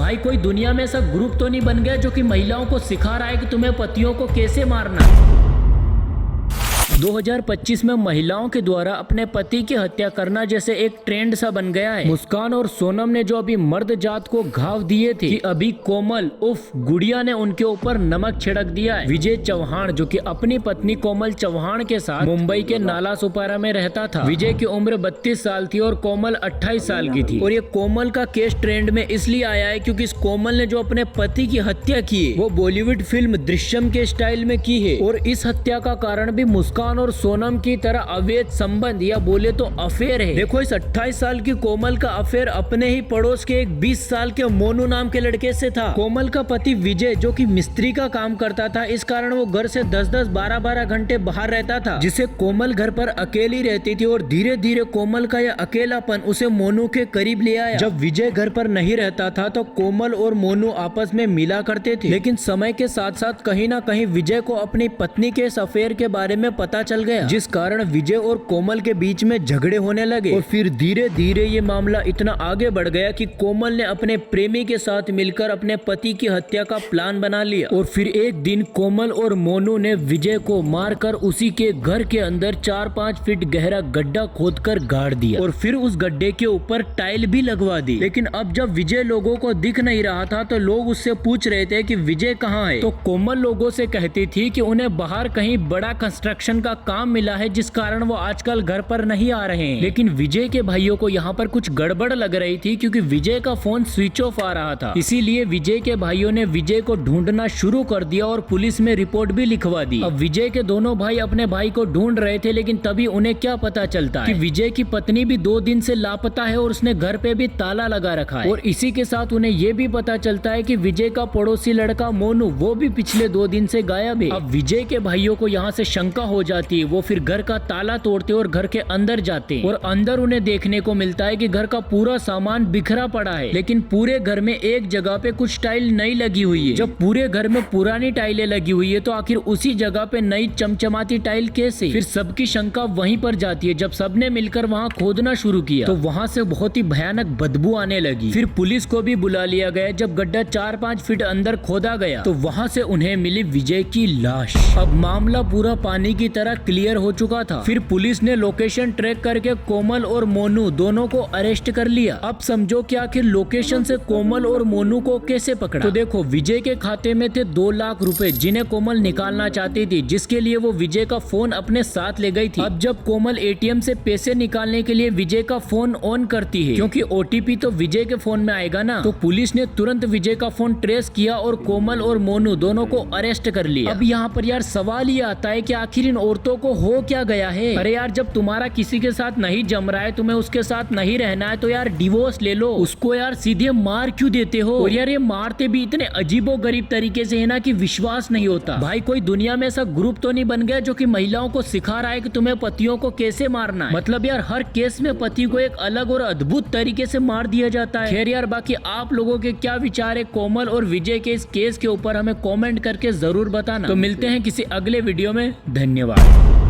भाई कोई दुनिया में ऐसा ग्रुप तो नहीं बन गया जो कि महिलाओं को सिखा रहा है कि तुम्हें पतियों को कैसे मारना है। 2025 में महिलाओं के द्वारा अपने पति की हत्या करना जैसे एक ट्रेंड सा बन गया है। मुस्कान और सोनम ने जो अभी मर्द जात को घाव दिए थे कि अभी कोमल उफ गुड़िया ने उनके ऊपर नमक छिड़क दिया है। विजय चौहान जो कि अपनी पत्नी कोमल चौहान के साथ मुंबई के नाला सुपारा में रहता था। विजय की उम्र 32 साल थी और कोमल 28 साल की थी। और ये कोमल का केस ट्रेंड में इसलिए आया है क्योंकि इस कोमल ने जो अपने पति की हत्या की है वो बॉलीवुड फिल्म दृश्यम के स्टाइल में की है। और इस हत्या का कारण भी मुस्कान और सोनम की तरह अवैध संबंध या बोले तो अफेयर है। देखो इस 28 साल की कोमल का अफेयर अपने ही पड़ोस के एक 20 साल के मोनू नाम के लड़के से था। कोमल का पति विजय जो कि मिस्त्री का काम करता था, इस कारण वो घर से 10-10, 12-12 घंटे बाहर रहता था, जिसे कोमल घर पर अकेली रहती थी। और धीरे धीरे कोमल का यह अकेलापन उसे मोनू के करीब ले आया। जब विजय घर पर नहीं रहता था तो कोमल और मोनू आपस में मिला करते थे, लेकिन समय के साथ साथ कहीं ना कहीं विजय को अपनी पत्नी के इस अफेयर के बारे में पता चल गया, जिस कारण विजय और कोमल के बीच में झगड़े होने लगे। और फिर धीरे धीरे ये मामला इतना आगे बढ़ गया कि कोमल ने अपने प्रेमी के साथ मिलकर अपने पति की हत्या का प्लान बना लिया। और फिर एक दिन कोमल और मोनू ने विजय को मारकर उसी के घर के अंदर 4-5 फीट गहरा गड्ढा खोदकर गाड़ दिया और फिर उस गड्ढे के ऊपर टाइल भी लगवा दी। लेकिन अब जब विजय लोगों को दिख नहीं रहा था तो लोग उससे पूछ रहे थे कि विजय कहाँ है। तो कोमल लोगों से कहती थी कि उन्हें बाहर कहीं बड़ा कंस्ट्रक्शन का काम मिला है, जिस कारण वो आजकल घर पर नहीं आ रहे हैं। लेकिन विजय के भाइयों को यहाँ पर कुछ गड़बड़ लग रही थी क्योंकि विजय का फोन स्विच ऑफ आ रहा था। इसीलिए विजय के भाइयों ने विजय को ढूंढना शुरू कर दिया और पुलिस में रिपोर्ट भी लिखवा दी। अब विजय के दोनों भाई अपने भाई को ढूंढ रहे थे, लेकिन तभी उन्हें क्या पता चलता है कि विजय की पत्नी भी 2 दिन से लापता है और उसने घर पे भी ताला लगा रखा है। और इसी के साथ उन्हें ये भी पता चलता है कि विजय का पड़ोसी लड़का मोनू वो भी पिछले 2 दिन से गायब है। अब विजय के भाइयों को यहाँ से शंका हो जाती है। वो फिर घर का ताला तोड़ते और घर के अंदर जाते और अंदर उन्हें देखने को मिलता है कि घर का पूरा सामान बिखरा पड़ा है, लेकिन पूरे घर में एक जगह पे कुछ टाइल नई लगी हुई है। जब पूरे घर में पुरानी टाइलें लगी हुई है तो आखिर उसी जगह पे नई चमचमाती टाइल कैसे? फिर सबकी शंका वहीं पर जाती है। जब सबने मिलकर वहाँ खोदना शुरू किया तो वहाँ से बहुत ही भयानक बदबू आने लगी। फिर पुलिस को भी बुला लिया गया। जब गड्ढा 4-5 फीट अंदर खोदा गया तो वहाँ से उन्हें मिली विजय की लाश। अब मामला पूरा पानी की तरह क्लियर हो चुका था। फिर पुलिस ने लोकेशन ट्रैक करके कोमल और मोनू दोनों को अरेस्ट कर लिया। अब समझो कि आखिर लोकेशन से कोमल और मोनू को कैसे पकड़ा। तो देखो विजय के खाते में थे 2 लाख रुपए जिन्हें कोमल निकालना चाहती थी, जिसके लिए वो विजय का फोन अपने साथ ले गई थी। अब जब कोमल एटीएम से पैसे निकालने के लिए विजय का फोन ऑन करती है, क्योंकि ओटीपी तो विजय के फोन में आएगा ना, तो पुलिस ने तुरंत विजय का फोन ट्रेस किया और कोमल और मोनू दोनों को अरेस्ट कर लिया। अब यहाँ पर यार सवाल ये आता है कि आखिर इन औरतों को हो क्या गया है। अरे यार जब तुम्हारा किसी के साथ नहीं जम रहा है, तुम्हें उसके साथ नहीं रहना है, तो यार डिवोर्स ले लो। उसको यार सीधे मार क्यों देते हो? और यार ये मारते भी इतने अजीबो गरीब तरीके से है ना कि विश्वास नहीं होता। भाई कोई दुनिया में ऐसा ग्रुप तो नहीं बन गया जो कि महिलाओं को सिखा रहा है कि तुम्हें पतियों को कैसे मारना है। मतलब यार हर केस में पति को एक अलग और अद्भुत तरीके से मार दिया जाता है। खैर यार बाकी आप लोगों के क्या विचार है कोमल और विजय के इस केस के ऊपर हमें कॉमेंट करके जरूर बताना। तो मिलते हैं किसी अगले वीडियो में। धन्यवाद।